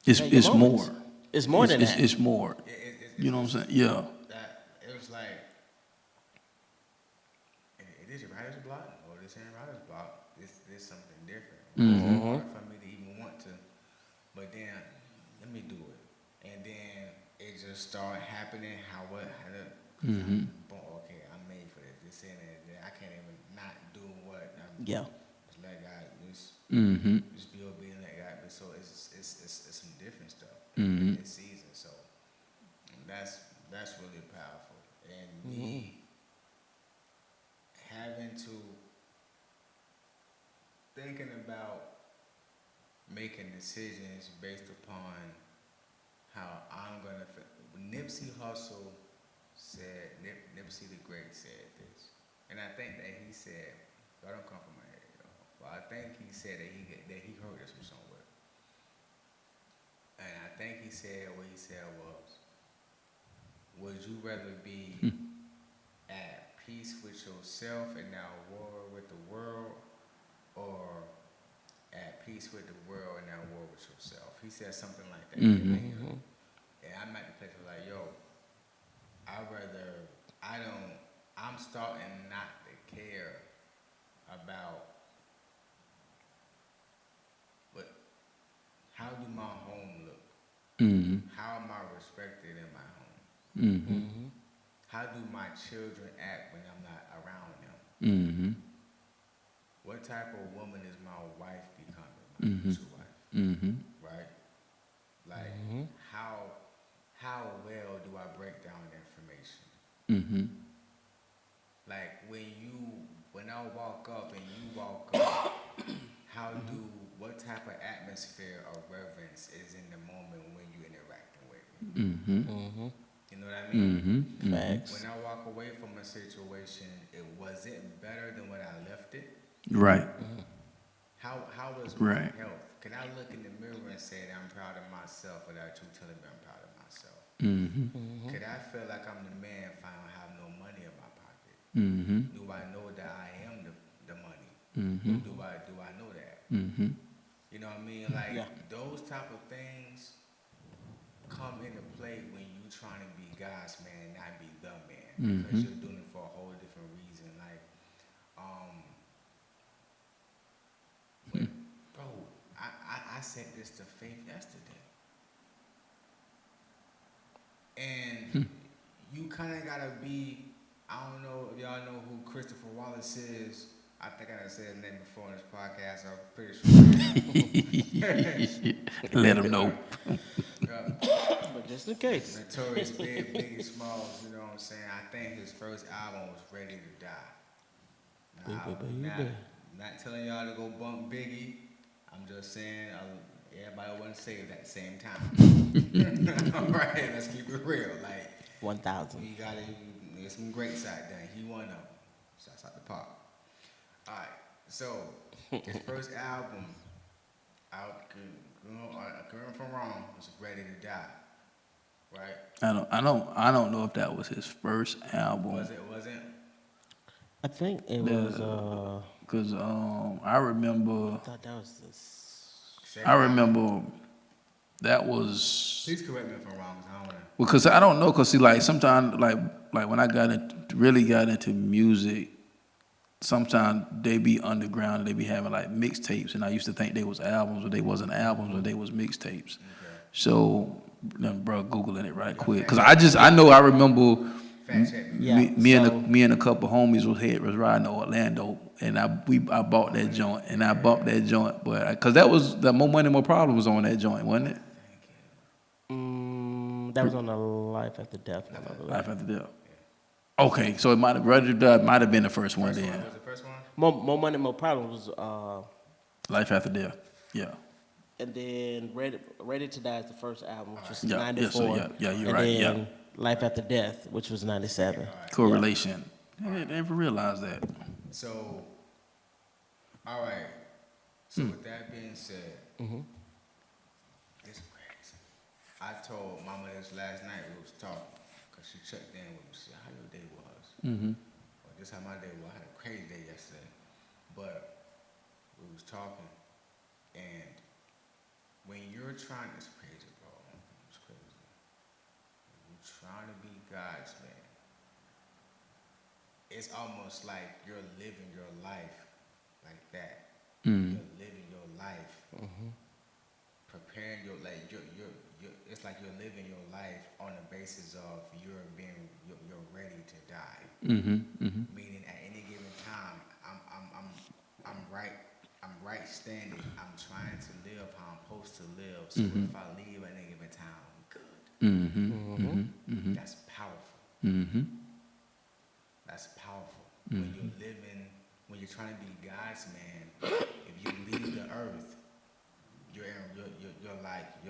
it's more. It's more than that. It's more. You know what I'm saying? Yeah. That it was like, it is your writer's block, or this ain't writer's block. This something different. It's hard for me to even want to, but then let me do it, and then it just started happening. Mm-hmm. Okay, I'm made for this. This and that. I can't even not do what I'm. Yeah. Just let God Mm-hmm. just be obedient, let God. So it's some different stuff Mm-hmm. in this season. So that's really powerful. And me having to thinking about making decisions based upon how I'm gonna feel. Nipsey Hussle said, Nipsey the Great said this, and I think that he said, I don't come from my head, but I think he said that he heard this from somewhere, and I think he said what he said was, would you rather be at peace with yourself and now war with the world, or at peace with the world and now war with yourself? He said something like that. Mm-hmm. And I'm at the place where like, yo, I'm starting not to care about how do my home look? Mm-hmm. How am I respected in my home? Mm-hmm. How do my children act when I'm not around them? Mm-hmm. What type of woman is my wife becoming? My Mm-hmm. future wife, Mm-hmm. right? Like, how well do I break down information? Mm-hmm. Like when I walk up and you walk up, what type of atmosphere of reverence is in the moment when you're interacting with me? Mm-hmm. You know what I mean? Mm-hmm. Facts. When I walk away from a situation, was it better than when I left it? Right. How was my Right. health? Can I look in the mirror and say that I'm proud of myself without you telling me I'm proud of myself? Mm-hmm. Could I feel like I'm the man if I don't have no money in my pocket? Mm-hmm. Do I know that I am the money? Mm-hmm. Do I know that? Mm-hmm. You know what I mean? Like Yeah. those type of things come into play when you trying to be God's man, not be the man, because you're doing it for a whole different reason. Like, bro, I said this to Faith yesterday, and you kind of gotta be. I don't know if y'all know who Christopher Wallace is. I think I done said his name before in this podcast. I'm pretty sure. Let them know. But just in case. Notorious Big, Biggie Smalls, you know what I'm saying? I think his first album was Ready to Die. Now, not telling y'all to go bump Biggie. I'm just saying everybody wasn't saved at the same time. All right, let's keep it real. Like 1,000. you gotta get some great side done. He one of them. Shouts out to Pop. All right, so his first album, correct me if I'm wrong, was Ready to Die. Right? I don't know if that was his first album. Was it? Wasn't? I think it was. Cause I remember. I thought that was this. I remember that was. Please correct me if I'm wrong, 'cause I don't wanna. Because I don't know, cause see, like sometimes, like when I really got into music, sometimes they be underground and they be having like mixtapes, and I used to think they was albums, but they wasn't albums, but they was mixtapes. Okay. So, bro, googling it right quick, cause I remember. Fact check me. Yeah, Me and a couple homies was riding to Orlando, and I bought that joint, and I bumped that joint, but cause that was the More Money More Problems was on that joint, wasn't it? That was on the Life After Death one, I believe. Life After Death. Okay, so it might have been the first one First then. one was the first one? More Money, More Problems was, Life After Death. Yeah. and then Ready to Die is the first album, which was Yeah, 94. so yeah, you're and right, then yeah. Life After Death, which was 97. Correlation. I never realized that. So, all right. So with that being said, this is crazy. I told Mama this last night. We was talking because she checked in with me. She said, "How your day was?" Well, this is how my day was. I had a crazy day yesterday, but we was talking, and when you're trying, it's crazy, bro. It's crazy. When you're trying to be God's man, it's almost like you're living your life like that. You're living your life, preparing your it's like you're living your life on the basis of you're ready to die. Meaning at any given time, I'm right standing. I'm trying to live how I'm supposed to live. So if I leave at any given time, I'm good. That's powerful. That's powerful. When you're living, when you're trying to be God's man, if you leave the earth, you're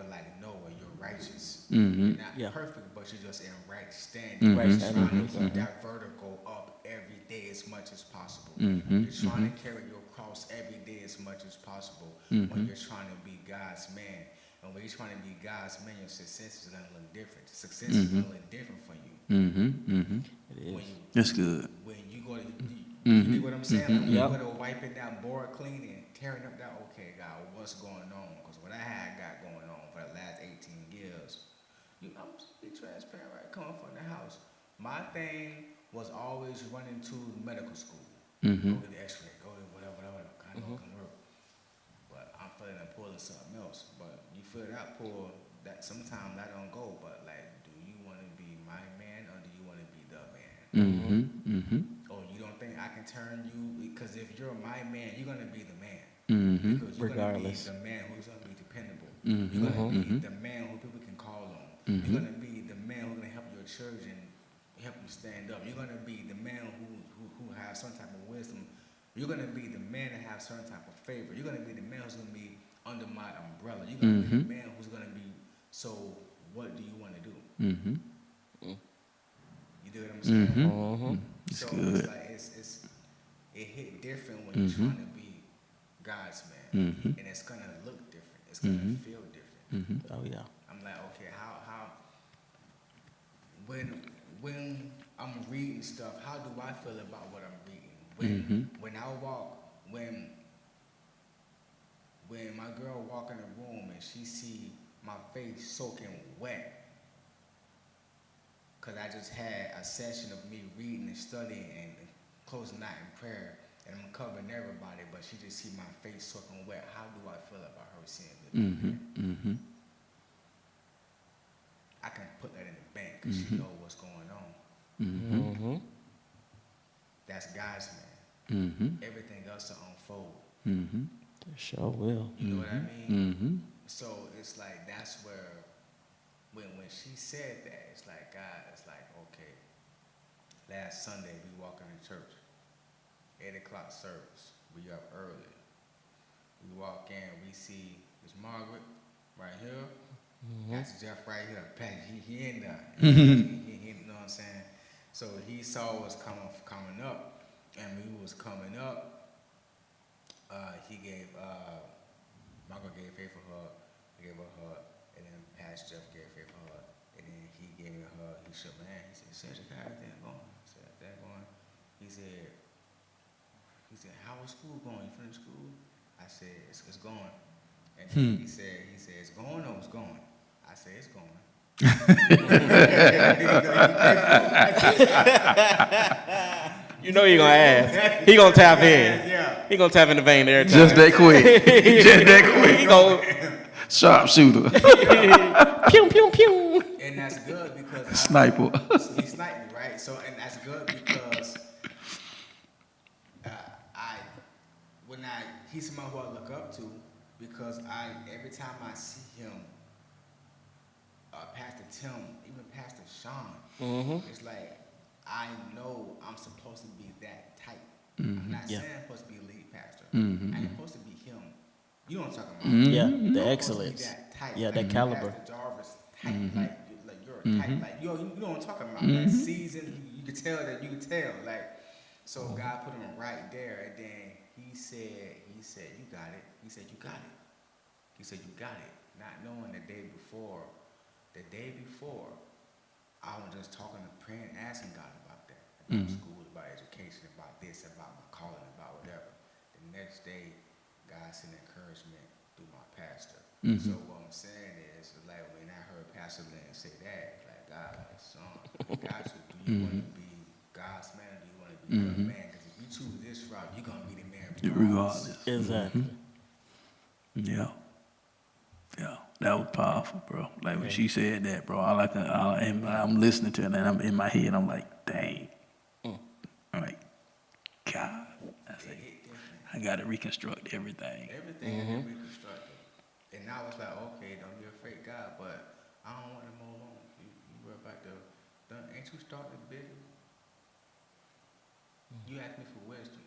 like Noah. You're righteous. You're not perfect, but you're just in right standing. You're trying to keep that vertical up every day as much as possible. You're trying to carry your cross every day as much as possible. When you're trying to be God's man, and when you're trying to be God's man, your success is gonna look different. Success is gonna look different for you. It is. That's good. When you go to, you know what I'm saying? Like when you go to wiping that board clean and tearing up that, okay, God, what's going on? Because what I had got going on for the last 18 years, I'm just be transparent, right? Coming from the house. My thing was always running to medical school. Go to the x-ray, go to whatever, kind of can work. But I'm feeling I'm pulling something else. But you feel that pull, that sometimes I don't go, but like, do you want to be my man or do you want to be the man? Or you don't think I can turn you, because if you're my man, you're going to be the man. Because you're going to be the man who's going to be dependable. You're going to be the man who people can call on. You're going to be the man who's going to help your children, help you stand up. You're going to be the man who has some type of wisdom. You're going to be the man that has certain type of favor. You're going to be the man who's going to be under my umbrella. You're going to be the man who's going to be, so what do you want to do? You do what I'm saying? So it's like, it hit different when you're trying to be God's man. And it's going to look different. It's going to feel different. Oh yeah. I'm like, okay, how when I'm reading stuff, how do I feel about what I'm reading? When I walk, when my girl walk in the room and she see my face soaking wet, because I just had a session of me reading and studying and closing night in prayer, and I'm covering everybody, but she just see my face soaking wet. How do I feel about her seeing me? I can put that in the bank because she knows what's going on. That's God's man. Everything else to unfold. Sure will. You know what I mean? So it's like, that's where, when she said that, it's like, God, it's like, okay, last Sunday we walk into church, 8 o'clock service, we up early. We walk in, we see Miss Margaret right here. That's Jeff right here. Pat, he in there. He, you know what I'm saying? So he saw us coming up, and we was coming up. He gave Margaret gave faith for her, gave her a hug, and then Pastor Jeff gave faith for her, and then he gave me a hug. He shook my hand. He said, "How everything going?" I said, "That going." He said, "How is school going? You finished school?" I said, "It's going." And he said, "It's going or it's going?" I said, "It's going." You know you're gonna ask. He gonna tap in. Yeah. He gonna tap in the vein there. Just that quick. Just that quick. He gonna Sharpshooter. Pew pew pew. And that's good because Sniper. He sniped me, right? So, and that's good because he's someone who I look up to, because every time I see him, Pastor Tim, even Pastor Sean, it's like, I know I'm supposed to be that type. I'm not saying I'm supposed to be a lead pastor. I ain't supposed to be him. You know what I'm talking about? Yeah, I'm the supposed excellence. to be that type. Yeah, like that caliber. Pastor Jarvis type, like you're a type, like you know what I'm talking about. That season, you could tell that. You could tell, like. So God put him right there, and then he said, "You got it." He said, "You got it." He said, "You got it." Not knowing the day before, I was just talking to praying, asking God about that, about school, about education, about this, about my calling, about whatever. The next day, God sent encouragement through my pastor. So what I'm saying is, like, when I heard Pastor Lynn say that, like, God, like, son, God, do you want to be God's man, or do you want to be the man? Because if you choose this route, you're gonna be the man regardless. Exactly. Yeah. Yeah. That was powerful, bro. Like when she said that, bro, I'm listening to it and I'm in my head, I'm like, dang. I'm like, God. I got to reconstruct everything. Everything is reconstructed. And now it's like, okay, don't be afraid, God, but I don't want to move on. You were about to, ain't you starting a business? You asked me for wisdom.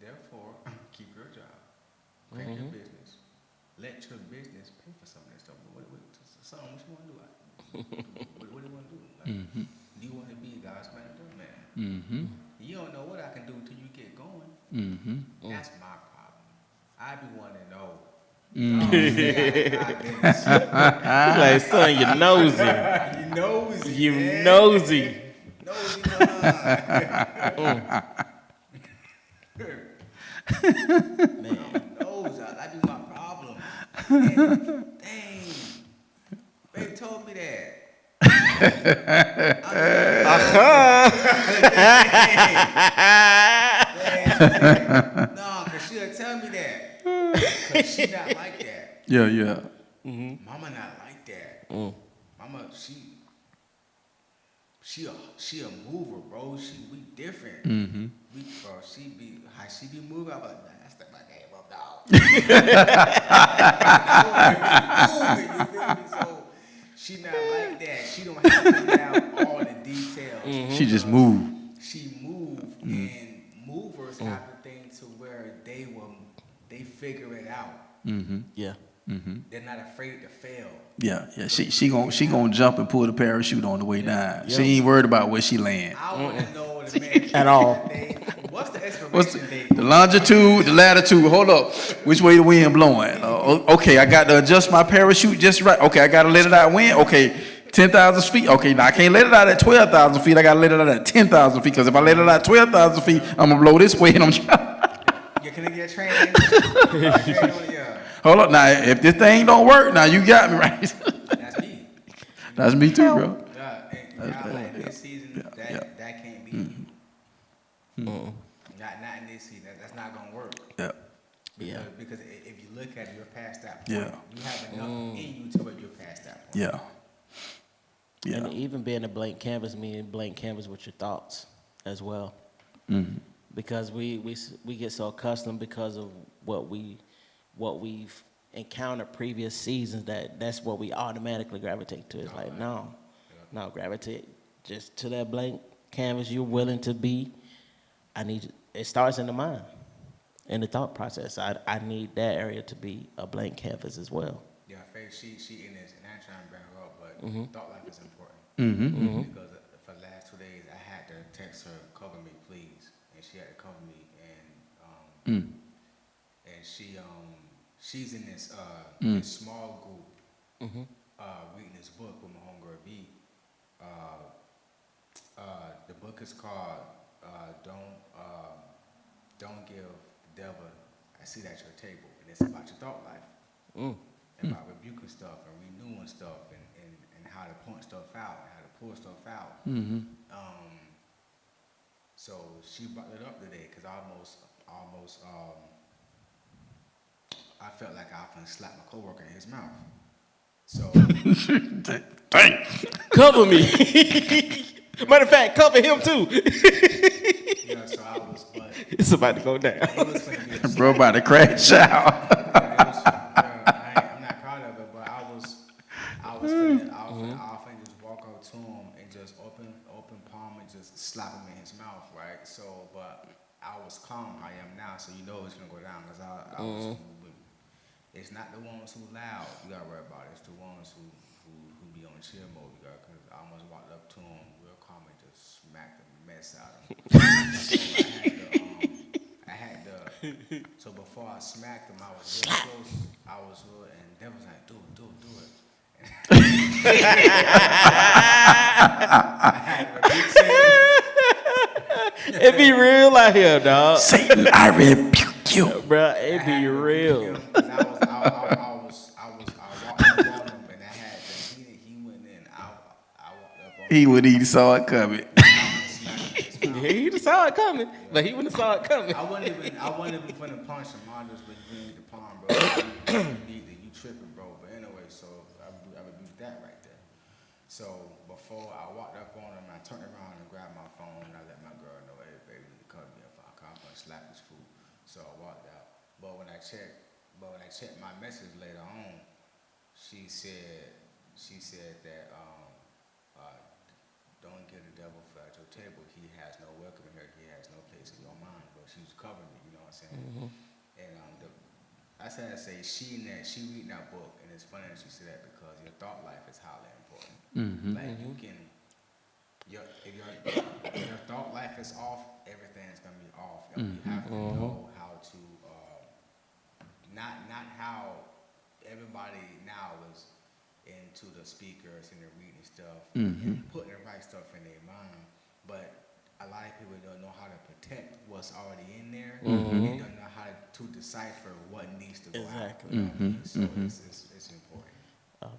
Therefore, keep your job. Create your business. Let your business pay for some of that stuff. What you want to do? What do you want to do? Like, do you want to be God's manager? Man. You don't know what I can do until you get going. That's my problem. I be wanting to know. Like, son, you're nosy. You nosy. Nosy. Man, that be my problem. And, dang, baby told me that. No, cause she'll tell me that. Cause she not like that. Yeah. Mama not like that. Mama, she a mover, bro. We different. She be moving. I'm like, man, that's the my game up, dog. You feel me? So she not like that. She don't have to have all the details. She just moved. She moved, and movers have the thing to where they figure it out. Yeah. They're not afraid to fail. Yeah. She gonna jump and pull the parachute on the way down. She ain't worried about where she land. I want to know the man At all. What's the expiration date? The longitude, the latitude. Hold up. Which way the wind blowing? Okay, I got to adjust my parachute just right. Okay, I got to let it out wind. Okay, 10,000 feet. Okay, now I can't let it out at 12,000 feet. I got to let it out at 10,000 feet because if I let it out at 12,000 feet, I'm going to blow this way and I'm Can I get trained? Hold up. Now, if this thing don't work, now you got me right. That's me. That's me too, bro. Like this season, that can't be. Not in this season. That's not gonna work. Because if you look at it, you're past that point. You have enough in you to where you're past that point. And even being a blank canvas, meaning blank canvas with your thoughts as well. Because we get so accustomed because of what we've encountered previous seasons that's what we automatically gravitate to. It's like no, gravitate just to that blank canvas you're willing to be. It starts in the mind, in the thought process. I need that area to be a blank canvas as well. Yeah, Faith, she in this, and I'm trying to bring her up, but thought life is important. Because for the last 2 days, I had to text her, cover me, please, and she had to cover me, and she's in this small group reading this book with my homegirl B. The book is called Don't Give the Devil a Seat at Your Table, and it's about your thought life, about rebuking stuff and renewing stuff, and how to point stuff out and how to pull stuff out. So she brought it up today because almost I felt like I was gonna slap my coworker in his mouth. So Cover me. Matter of fact, cover him too. so I was, but It's about to go down. it was gonna be a Bro about to crash out. I'm not proud of it, but I was finna just walk up to him and just open palm and just slap him in his mouth, right? So, but I was calm. I am now, so you know it's gonna go down because I was. It's not the ones who loud you gotta worry about. It's the ones who be on chill mode. You got, because I almost walked up to him real calm and just smacked the mess out of him. So before I smacked him, I was real close. And Devin was like, do it. It be real out here, dog. Satan, I rebuke you. Bruh, it be real. I walked up on him, and he went in. I walked up on him. He would eat saw it coming. He saw it coming, but he wouldn't have saw it coming. I wasn't even finna punch him. I just was being the palm, bro. You tripping, bro. But anyway, so I need that right there. So before I walked up on him, I turned around and grabbed my phone and I let my girl know, hey baby, you come here if I'm gonna slap this fool. So I walked out. But when I checked my message later on, she said that don't give the devil food at your table. He has no welcome here. He has no place in your mind. But she was covering me, you know what I'm saying? Mm-hmm. And I said to say she reading that book, and it's funny that she said that because your thought life is highly important. Mm-hmm. Like you can, if your thought life is off, everything's gonna be off. You have to know how to not how everybody now is into the speakers and the reading stuff and putting the right stuff in their mind, but a lot of people don't know how to protect what's already in there. They don't know how to decipher what needs to go out. You know what I mean? So it's important.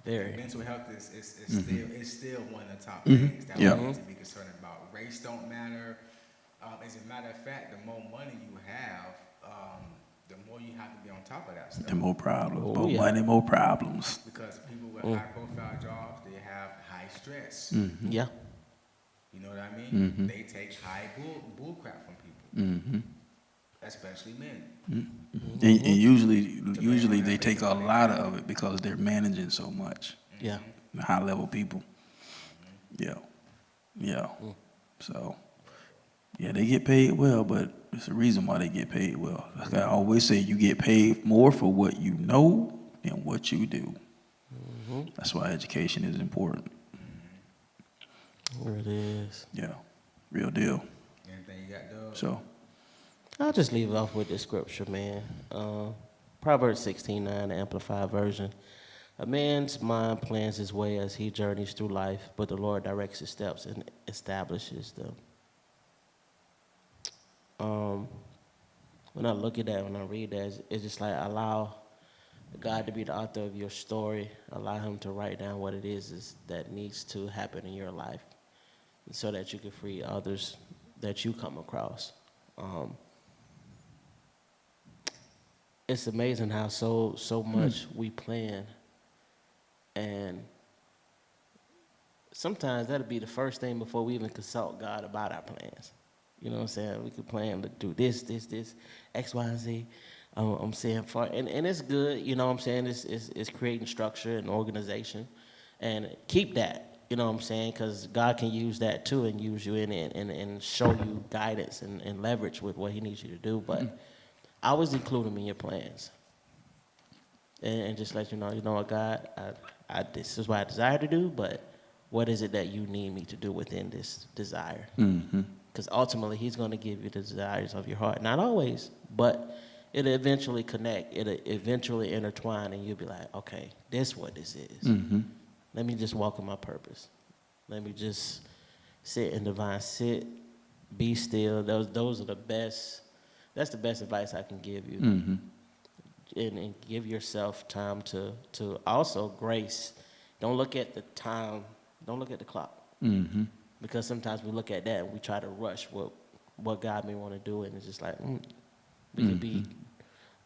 Very. Mental health is still one of the top things that we need to be concerned about. Race don't matter. As a matter of fact, the more money you have, the more you have to be on top of that stuff. The more problems. More money, more problems. Because people with high profile jobs, they have high stress. Yeah. You know what I mean? They take high bull crap from people. Especially men. And usually they take a lot of it because they're managing so much. Yeah. The high level people. Yeah. So, yeah, they get paid well, but there's a reason why they get paid well. Like I always say, you get paid more for what you know than what you do. That's why education is important. Where it is. Yeah, real deal. Anything you got, Doug? So, I'll just leave it off with the scripture, man. Proverbs 16:9, the Amplified Version. A man's mind plans his way as he journeys through life, but the Lord directs his steps and establishes them. When I look at that, when I read that, it's just like allow God to be the author of your story. Allow him to write down what it is that needs to happen in your life so that you can free others that you come across. It's amazing how so much we plan, and sometimes that'll be the first thing before we even consult God about our plans. You know what I'm saying? We could plan to do this, X, Y, and Z. I'm saying and it's good. You know what I'm saying? It's creating structure and organization, and keep that. You know what I'm saying? Because God can use that too and use you in it and show you guidance and leverage with what he needs you to do. But I always include him in your plans. And just let you know what, God, this is what I desire to do, but what is it that you need me to do within this desire? Because ultimately, he's going to give you the desires of your heart. Not always, but it'll eventually connect. It'll eventually intertwine, and you'll be like, okay, this is what this is. Let me just walk in my purpose. Let me just sit in divine, be still. Those are the best. That's the best advice I can give you. And give yourself time to also grace. Don't look at the time. Don't look at the clock. Because sometimes we look at that and we try to rush what God may want to do, and it's just like we could be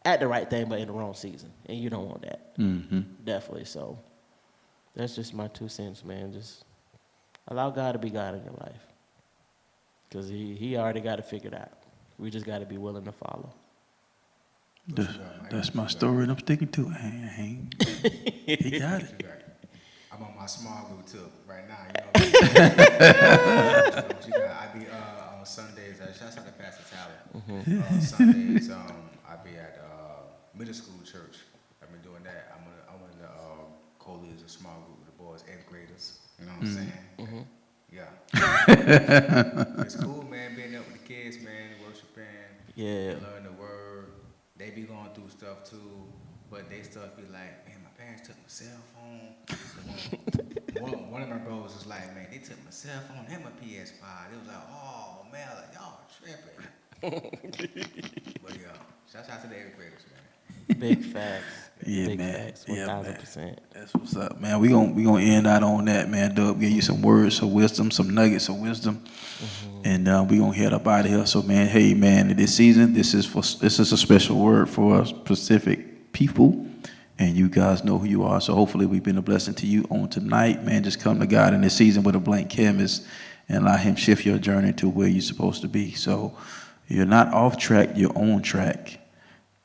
at the right thing but in the wrong season, and you don't want that. Definitely. So that's just my 2 cents, man. Just allow God to be God in your life, because he already got it figured out. We just got to be willing to follow. That's my story, and I'm sticking to it. He got it. I'm on my small group too right now. I be on Sundays. Shouts out to Pastor Tyler. Sundays, I be at middle school church. I've been doing that. I'm one of the co-leaders of small group with the boys, 8th graders. You know what I'm saying? Yeah. It's cool, man. Being up with the kids, man, worshiping. Yeah. Learn the word. They be going through stuff too, but they still be like, man, my parents took my cell phone. One of my bros was like, man, they took my cell phone and my PS5. It was like, oh man, like, y'all tripping. But yeah, shout out to the 8th graders, man. Big facts. Yeah, Big man. facts. Yeah, 1000%. That's what's up, man. We gonna end out on that, man. Dub, give you some words of wisdom, some nuggets of wisdom, and we gonna head up out of here. So, man, hey, man, this season, this is a special word for specific people, and you guys know who you are. So hopefully we've been a blessing to you on tonight, man. Just come to God in this season with a blank canvas and allow him shift your journey to where you're supposed to be. So you're not off track, you're on track.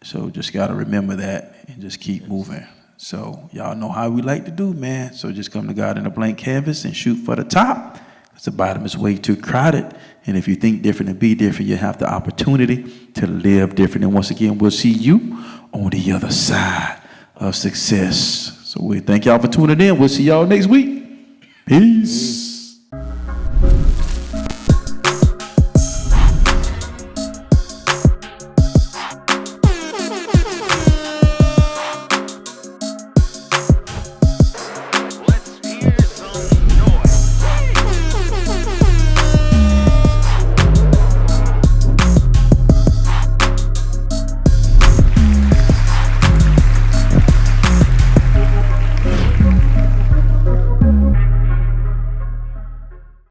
So just got to remember that and just keep moving. So y'all know how we like to do, man. So just come to God in a blank canvas and shoot for the top. Because the bottom is way too crowded. And if you think different and be different, you have the opportunity to live different. And once again, we'll see you on the other side of success. So we thank y'all for tuning in. We'll see y'all next week. Peace.